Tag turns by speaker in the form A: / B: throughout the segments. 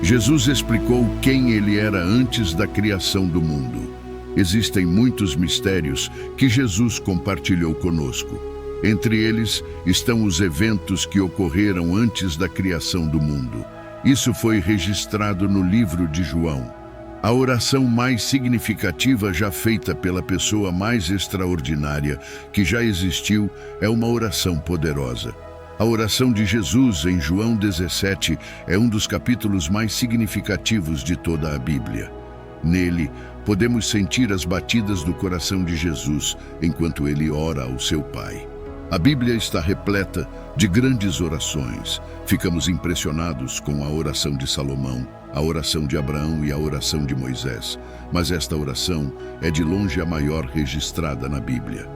A: Jesus explicou quem ele era antes da criação do mundo. Existem muitos mistérios que Jesus compartilhou conosco. Entre eles estão os eventos que ocorreram antes da criação do mundo. Isso foi registrado no livro de João. A oração mais significativa já feita pela pessoa mais extraordinária que já existiu é uma oração poderosa. A oração de Jesus em João 17 é um dos capítulos mais significativos de toda a Bíblia. Nele, podemos sentir as batidas do coração de Jesus enquanto ele ora ao seu Pai. A Bíblia está repleta de grandes orações. Ficamos impressionados com a oração de Salomão, a oração de Abraão e a oração de Moisés. Mas esta oração é de longe a maior registrada na Bíblia.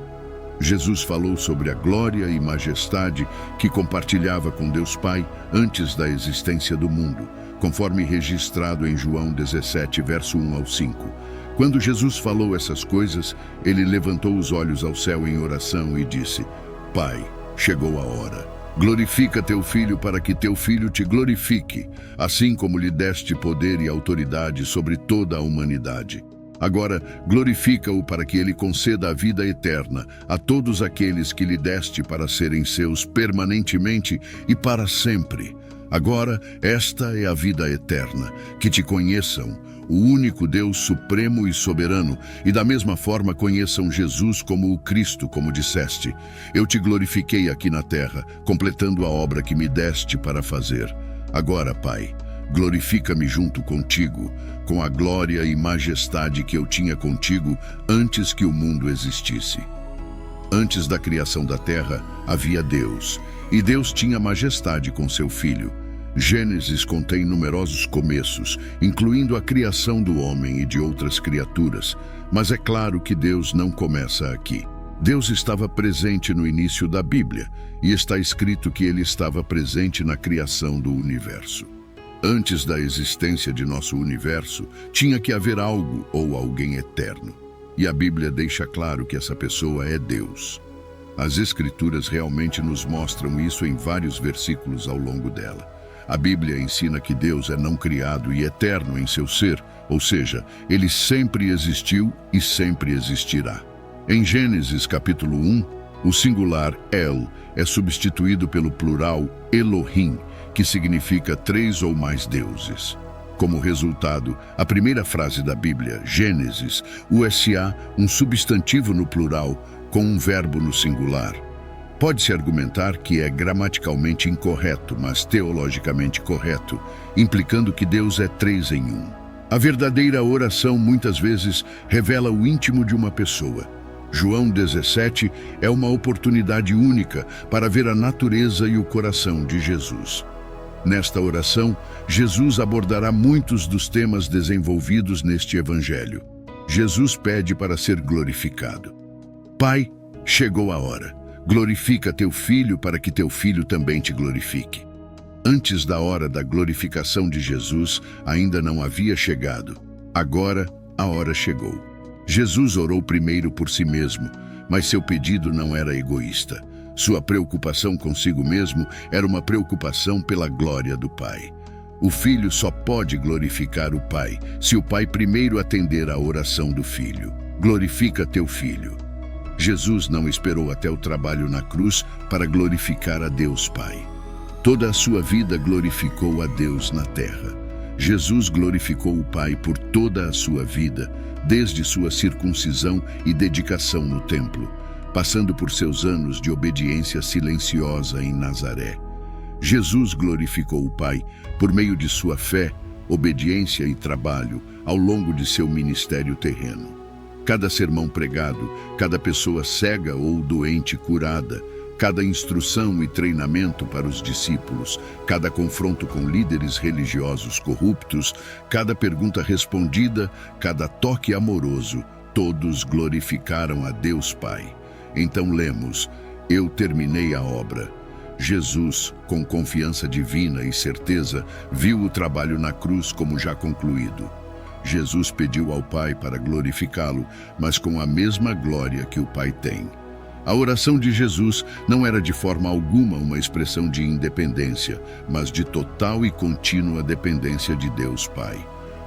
A: Jesus falou sobre a glória e majestade que compartilhava com Deus Pai antes da existência do mundo, conforme registrado em João 17, verso 1 ao 5. Quando Jesus falou essas coisas, ele levantou os olhos ao céu em oração e disse: Pai, chegou a hora. Glorifica teu filho para que teu filho te glorifique, assim como lhe deste poder e autoridade sobre toda a humanidade. Agora, glorifica-o para que ele conceda a vida eterna a todos aqueles que lhe deste para serem seus permanentemente e para sempre. Agora, esta é a vida eterna, que te conheçam, o único Deus supremo e soberano, e da mesma forma conheçam Jesus como o Cristo, como disseste. Eu te glorifiquei aqui na terra, completando a obra que me deste para fazer. Agora, Pai, glorifica-me junto contigo, com a glória e majestade que eu tinha contigo antes que o mundo existisse. Antes da criação da terra, havia Deus, e Deus tinha majestade com seu Filho. Gênesis contém numerosos começos, incluindo a criação do homem e de outras criaturas, mas é claro que Deus não começa aqui. Deus estava presente no início da Bíblia, e está escrito que ele estava presente na criação do universo. Antes da existência de nosso universo, tinha que haver algo ou alguém eterno, e a Bíblia deixa claro que essa pessoa é Deus. As Escrituras realmente nos mostram isso em vários versículos ao longo dela. A Bíblia ensina que Deus é não criado e eterno em seu ser, ou seja, ele sempre existiu e sempre existirá. Em Gênesis capítulo 1, o singular El é substituído pelo plural Elohim, que significa três ou mais deuses. Como resultado, a primeira frase da Bíblia, Gênesis, usa um substantivo no plural com um verbo no singular. Pode-se argumentar que é gramaticalmente incorreto, mas teologicamente correto, implicando que Deus é três em um. A verdadeira oração muitas vezes revela o íntimo de uma pessoa. João 17 é uma oportunidade única para ver a natureza e o coração de Jesus. Nesta oração, Jesus abordará muitos dos temas desenvolvidos neste evangelho. Jesus pede para ser glorificado. Pai, chegou a hora. Glorifica teu filho para que teu filho também te glorifique. Antes da hora da glorificação de Jesus, ainda não havia chegado. Agora, a hora chegou. Jesus orou primeiro por si mesmo, mas seu pedido não era egoísta. Sua preocupação consigo mesmo era uma preocupação pela glória do Pai. O Filho só pode glorificar o Pai se o Pai primeiro atender à oração do Filho. Glorifica teu filho. Jesus não esperou até o trabalho na cruz para glorificar a Deus Pai. Toda a sua vida glorificou a Deus na terra. Jesus glorificou o Pai por toda a sua vida, desde sua circuncisão e dedicação no templo, passando por seus anos de obediência silenciosa em Nazaré. Jesus glorificou o Pai por meio de sua fé, obediência e trabalho ao longo de seu ministério terreno. Cada sermão pregado, cada pessoa cega ou doente curada, cada instrução e treinamento para os discípulos, cada confronto com líderes religiosos corruptos, cada pergunta respondida, cada toque amoroso, todos glorificaram a Deus Pai. Então lemos: eu terminei a obra. Jesus, com confiança divina e certeza, viu o trabalho na cruz como já concluído. Jesus pediu ao Pai para glorificá-lo, mas com a mesma glória que o Pai tem. A oração de Jesus não era de forma alguma uma expressão de independência, mas de total e contínua dependência de Deus Pai.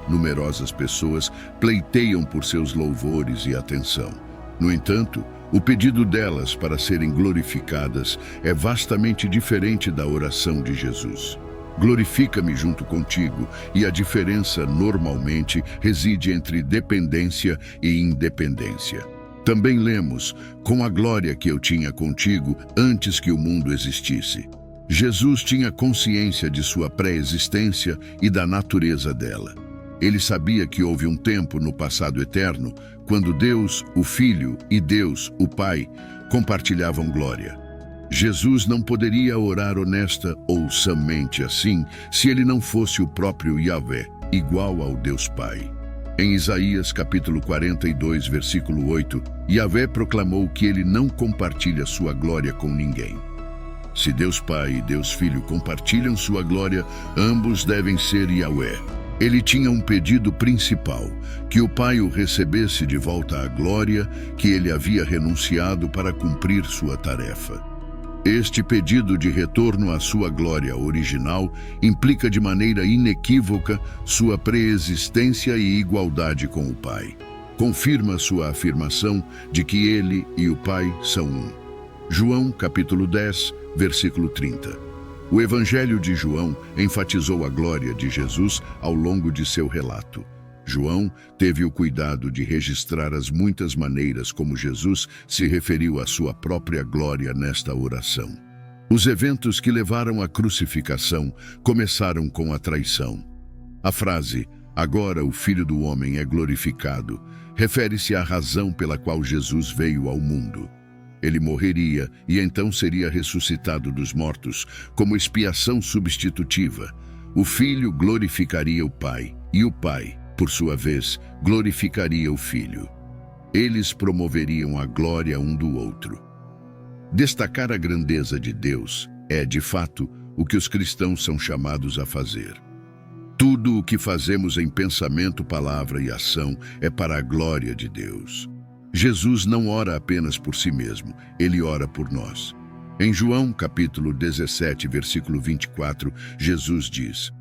A: Numerosas pessoas pleiteiam por seus louvores e atenção. No entanto, o pedido delas para serem glorificadas é vastamente diferente da oração de Jesus. Glorifica-me junto contigo, e a diferença normalmente reside entre dependência e independência. Também lemos, com a glória que eu tinha contigo antes que o mundo existisse. Jesus tinha consciência de sua pré-existência e da natureza dela. Ele sabia que houve um tempo no passado eterno, quando Deus, o Filho, e Deus, o Pai, compartilhavam glória. Jesus não poderia orar honesta ou somente assim, se ele não fosse o próprio Yahvé, igual ao Deus Pai. Em Isaías capítulo 42, versículo 8, Yahvé proclamou que ele não compartilha sua glória com ninguém. Se Deus Pai e Deus Filho compartilham sua glória, ambos devem ser Yahvé. Ele tinha um pedido principal, que o Pai o recebesse de volta à glória que ele havia renunciado para cumprir sua tarefa. Este pedido de retorno à sua glória original implica de maneira inequívoca sua preexistência e igualdade com o Pai. Confirma sua afirmação de que ele e o Pai são um. João, capítulo 10, versículo 30. O Evangelho de João enfatizou a glória de Jesus ao longo de seu relato. João teve o cuidado de registrar as muitas maneiras como Jesus se referiu à sua própria glória nesta oração. Os eventos que levaram à crucificação começaram com a traição. A frase, "Agora o Filho do Homem é glorificado", refere-se à razão pela qual Jesus veio ao mundo. Ele morreria e então seria ressuscitado dos mortos como expiação substitutiva. O Filho glorificaria o Pai e o Pai, por sua vez, glorificaria o Filho. Eles promoveriam a glória um do outro. Destacar a grandeza de Deus é, de fato, o que os cristãos são chamados a fazer. Tudo o que fazemos em pensamento, palavra e ação é para a glória de Deus. Jesus não ora apenas por si mesmo, ele ora por nós. Em João, capítulo 17, versículo 24, Jesus diz: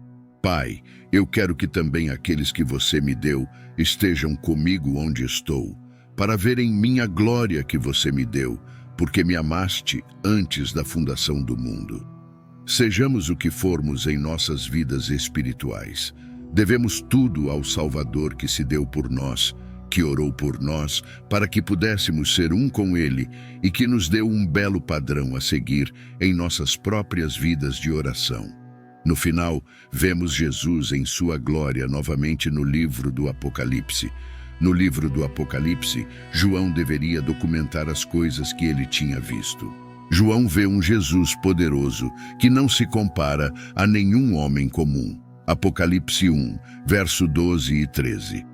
A: "Pai, eu quero que também aqueles que você me deu estejam comigo onde estou, para verem minha glória que você me deu, porque me amaste antes da fundação do mundo." Sejamos o que formos em nossas vidas espirituais, devemos tudo ao Salvador que se deu por nós, que orou por nós para que pudéssemos ser um com Ele e que nos deu um belo padrão a seguir em nossas próprias vidas de oração. No final, vemos Jesus em sua glória novamente no livro do Apocalipse. No livro do Apocalipse, João deveria documentar as coisas que ele tinha visto. João vê um Jesus poderoso que não se compara a nenhum homem comum. Apocalipse 1, verso 12 e 13.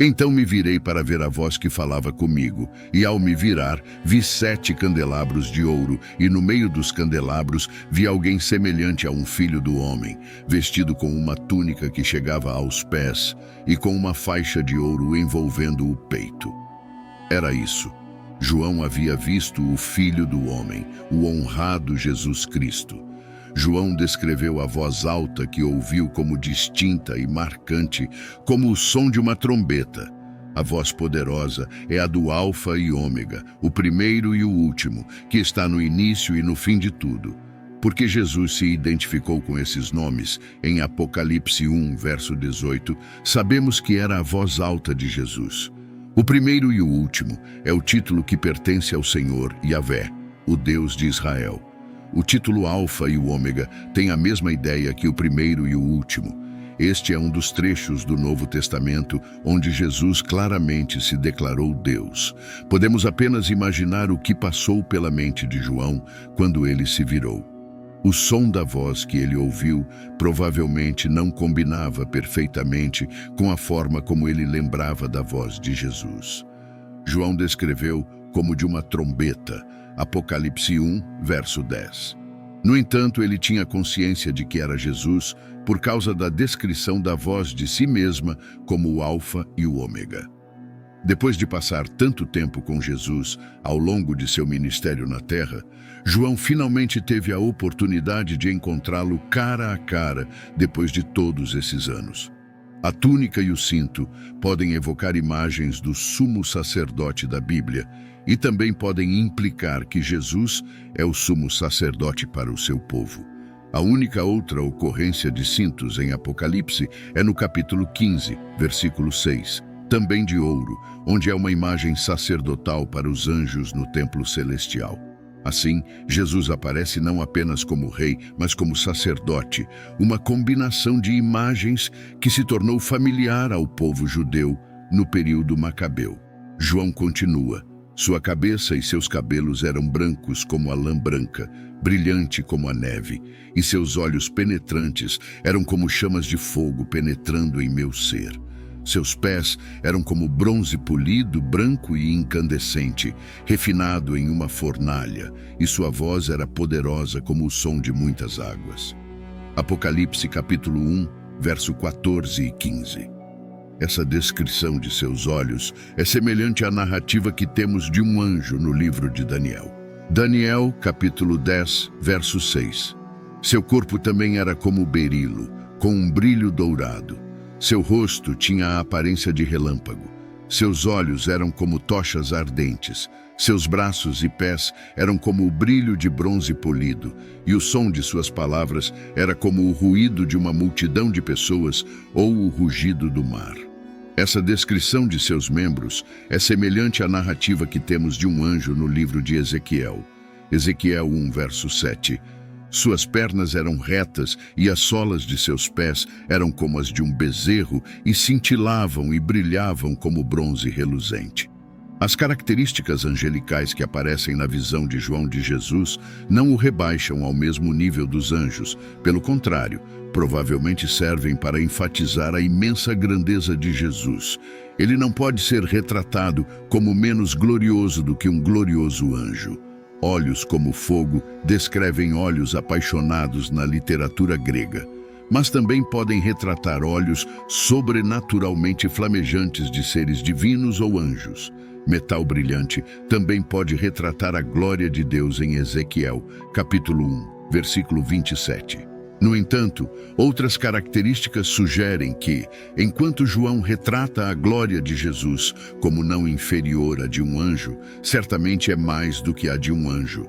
A: Então me virei para ver a voz que falava comigo, e ao me virar, vi 7 candelabros de ouro, e no meio dos candelabros vi alguém semelhante a um filho do homem, vestido com uma túnica que chegava aos pés, e com uma faixa de ouro envolvendo o peito. Era isso. João havia visto o Filho do Homem, o honrado Jesus Cristo. João descreveu a voz alta que ouviu como distinta e marcante, como o som de uma trombeta. A voz poderosa é a do Alfa e Ômega, o primeiro e o último, que está no início e no fim de tudo. Porque Jesus se identificou com esses nomes, em Apocalipse 1, verso 18, sabemos que era a voz alta de Jesus. O primeiro e o último é o título que pertence ao Senhor, Yahvé, o Deus de Israel. O título Alfa e o Ômega tem a mesma ideia que o primeiro e o último. Este é um dos trechos do Novo Testamento onde Jesus claramente se declarou Deus. Podemos apenas imaginar o que passou pela mente de João quando ele se virou. O som da voz que ele ouviu provavelmente não combinava perfeitamente com a forma como ele lembrava da voz de Jesus. João descreveu como de uma trombeta, Apocalipse 1, verso 10. No entanto, ele tinha consciência de que era Jesus por causa da descrição da voz de si mesma como o Alfa e o Ômega. Depois de passar tanto tempo com Jesus ao longo de seu ministério na terra, João finalmente teve a oportunidade de encontrá-lo cara a cara depois de todos esses anos. A túnica e o cinto podem evocar imagens do sumo sacerdote da Bíblia e também podem implicar que Jesus é o sumo sacerdote para o seu povo. A única outra ocorrência de cintos em Apocalipse é no capítulo 15, versículo 6, também de ouro, onde é uma imagem sacerdotal para os anjos no templo celestial. Assim, Jesus aparece não apenas como rei, mas como sacerdote, uma combinação de imagens que se tornou familiar ao povo judeu no período macabeu. João continua: sua cabeça e seus cabelos eram brancos como a lã branca, brilhante como a neve, e seus olhos penetrantes eram como chamas de fogo penetrando em meu ser. Seus pés eram como bronze polido, branco e incandescente, refinado em uma fornalha, e sua voz era poderosa como o som de muitas águas. Apocalipse capítulo 1, verso 14 e 15. Essa descrição de seus olhos é semelhante à narrativa que temos de um anjo no livro de Daniel. Daniel, capítulo 10, verso 6. Seu corpo também era como berilo, com um brilho dourado. Seu rosto tinha a aparência de relâmpago. Seus olhos eram como tochas ardentes. Seus braços e pés eram como o brilho de bronze polido, e o som de suas palavras era como o ruído de uma multidão de pessoas ou o rugido do mar. Essa descrição de seus membros é semelhante à narrativa que temos de um anjo no livro de Ezequiel. Ezequiel 1, verso 7. Suas pernas eram retas e as solas de seus pés eram como as de um bezerro e cintilavam e brilhavam como bronze reluzente. As características angelicais que aparecem na visão de João de Jesus não o rebaixam ao mesmo nível dos anjos. Pelo contrário, provavelmente servem para enfatizar a imensa grandeza de Jesus. Ele não pode ser retratado como menos glorioso do que um glorioso anjo. Olhos como fogo descrevem olhos apaixonados na literatura grega, mas também podem retratar olhos sobrenaturalmente flamejantes de seres divinos ou anjos. Metal brilhante também pode retratar a glória de Deus em Ezequiel, capítulo 1, versículo 27. No entanto, outras características sugerem que, enquanto João retrata a glória de Jesus como não inferior à de um anjo, certamente é mais do que a de um anjo.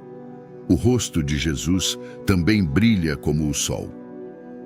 A: O rosto de Jesus também brilha como o sol.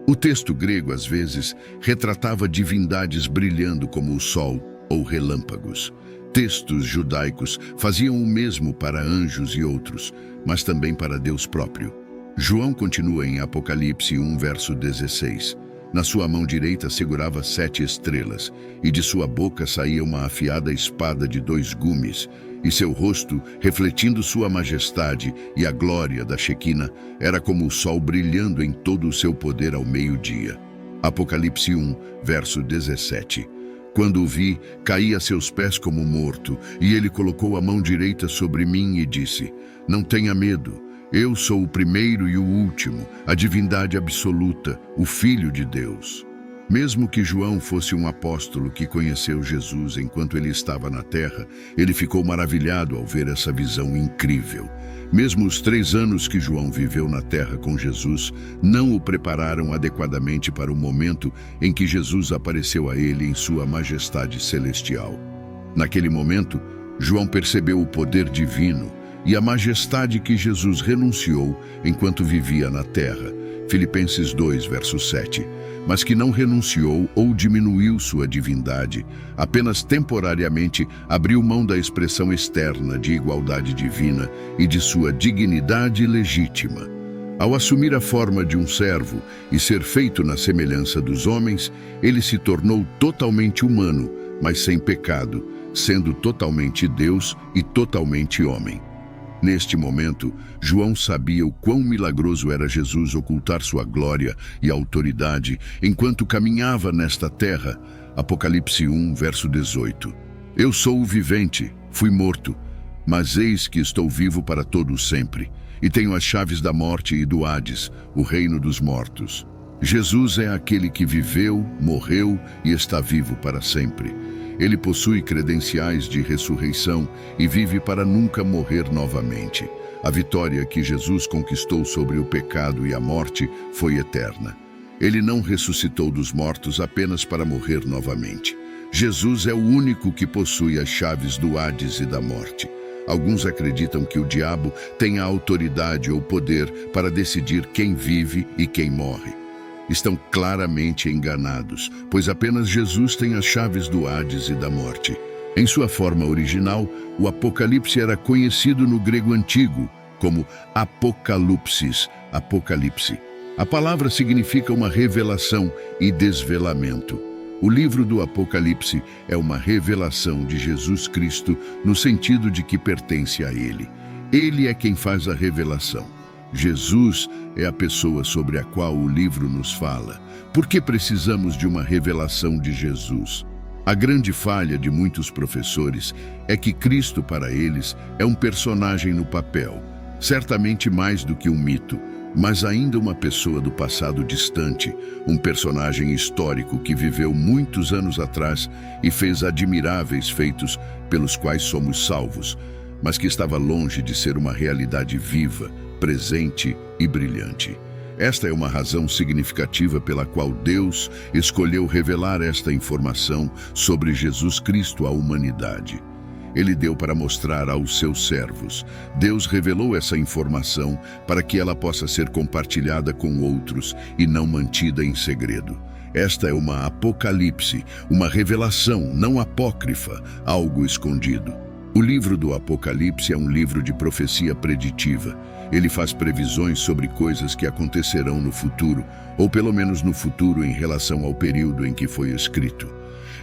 A: O texto grego, às vezes, retratava divindades brilhando como o sol ou relâmpagos. Textos judaicos faziam o mesmo para anjos e outros, mas também para Deus próprio. João continua em Apocalipse 1, verso 16. Na sua mão direita segurava 7 estrelas, e de sua boca saía uma afiada espada de 2 gumes, e seu rosto, refletindo sua majestade e a glória da Shequina, era como o sol brilhando em todo o seu poder ao meio-dia. Apocalipse 1, verso 17. Quando o vi, caí a seus pés como morto, e ele colocou a mão direita sobre mim e disse: não tenha medo. Eu sou o primeiro e o último, a divindade absoluta, o Filho de Deus. Mesmo que João fosse um apóstolo que conheceu Jesus enquanto ele estava na terra, ele ficou maravilhado ao ver essa visão incrível. Mesmo os 3 anos que João viveu na terra com Jesus não o prepararam adequadamente para o momento em que Jesus apareceu a ele em sua majestade celestial. Naquele momento, João percebeu o poder divino e a majestade que Jesus renunciou enquanto vivia na terra. Filipenses 2, verso 7. Mas que não renunciou ou diminuiu sua divindade, apenas temporariamente abriu mão da expressão externa de igualdade divina e de sua dignidade legítima. Ao assumir a forma de um servo e ser feito na semelhança dos homens, ele se tornou totalmente humano, mas sem pecado, sendo totalmente Deus e totalmente homem. Neste momento, João sabia o quão milagroso era Jesus ocultar sua glória e autoridade enquanto caminhava nesta terra. Apocalipse 1, verso 18. Eu sou o vivente, fui morto, mas eis que estou vivo para todo sempre, e tenho as chaves da morte e do Hades, o reino dos mortos. Jesus é aquele que viveu, morreu e está vivo para sempre. Ele possui credenciais de ressurreição e vive para nunca morrer novamente. A vitória que Jesus conquistou sobre o pecado e a morte foi eterna. Ele não ressuscitou dos mortos apenas para morrer novamente. Jesus é o único que possui as chaves do Hades e da morte. Alguns acreditam que o diabo tem a autoridade ou poder para decidir quem vive e quem morre. Estão claramente enganados, pois apenas Jesus tem as chaves do Hades e da morte. Em sua forma original, o Apocalipse era conhecido no grego antigo como Apocalipsis, Apocalipse. A palavra significa uma revelação e desvelamento. O livro do Apocalipse é uma revelação de Jesus Cristo no sentido de que pertence a Ele. Ele é quem faz a revelação. Jesus é a pessoa sobre a qual o livro nos fala. Por que precisamos de uma revelação de Jesus? A grande falha de muitos professores é que Cristo, para eles, é um personagem no papel, certamente mais do que um mito, mas ainda uma pessoa do passado distante, um personagem histórico que viveu muitos anos atrás e fez admiráveis feitos pelos quais somos salvos, mas que estava longe de ser uma realidade viva, presente e brilhante. Esta é uma razão significativa pela qual Deus escolheu revelar esta informação sobre Jesus Cristo à humanidade. Ele deu para mostrar aos seus servos. Deus revelou essa informação para que ela possa ser compartilhada com outros e não mantida em segredo. Esta é uma apocalipse, uma revelação não apócrifa, algo escondido. O livro do Apocalipse é um livro de profecia preditiva. Ele faz previsões sobre coisas que acontecerão no futuro, ou pelo menos no futuro em relação ao período em que foi escrito.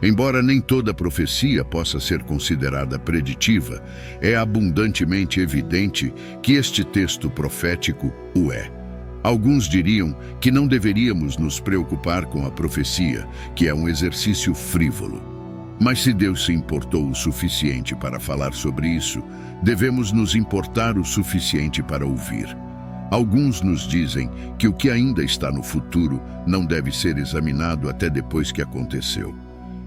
A: Embora nem toda profecia possa ser considerada preditiva, é abundantemente evidente que este texto profético o é. Alguns diriam que não deveríamos nos preocupar com a profecia, que é um exercício frívolo. Mas se Deus se importou o suficiente para falar sobre isso, devemos nos importar o suficiente para ouvir. Alguns nos dizem que o que ainda está no futuro não deve ser examinado até depois que aconteceu.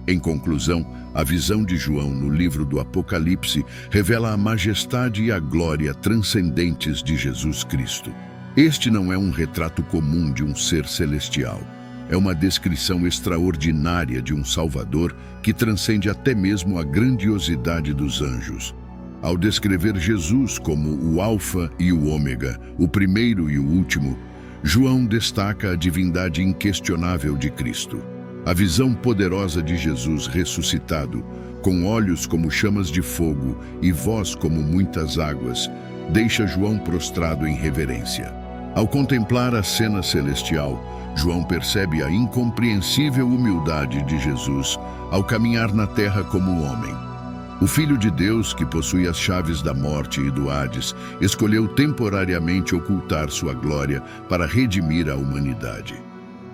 A: Em conclusão, a visão de João no livro do Apocalipse revela a majestade e a glória transcendentes de Jesus Cristo. Este não é um retrato comum de um ser celestial. É uma descrição extraordinária de um Salvador que transcende até mesmo a grandiosidade dos anjos. Ao descrever Jesus como o Alfa e o Ômega, o primeiro e o último, João destaca a divindade inquestionável de Cristo. A visão poderosa de Jesus ressuscitado, com olhos como chamas de fogo e voz como muitas águas, deixa João prostrado em reverência. Ao contemplar a cena celestial, João percebe a incompreensível humildade de Jesus ao caminhar na terra como homem. O Filho de Deus, que possui as chaves da morte e do Hades, escolheu temporariamente ocultar sua glória para redimir a humanidade.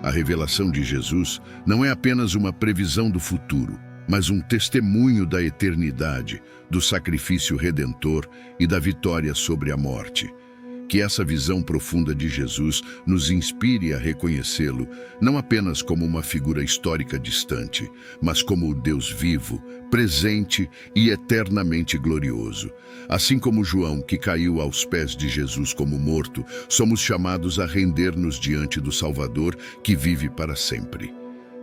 A: A revelação de Jesus não é apenas uma previsão do futuro, mas um testemunho da eternidade, do sacrifício redentor e da vitória sobre a morte. Que essa visão profunda de Jesus nos inspire a reconhecê-lo, não apenas como uma figura histórica distante, mas como o Deus vivo, presente e eternamente glorioso. Assim como João, que caiu aos pés de Jesus como morto, somos chamados a render-nos diante do Salvador, que vive para sempre.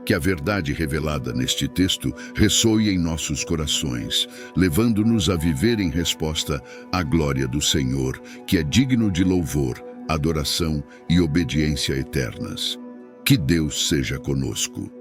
A: Que a verdade revelada neste texto ressoe em nossos corações, levando-nos a viver em resposta à glória do Senhor, que é digno de louvor, adoração e obediência eternas. Que Deus seja conosco.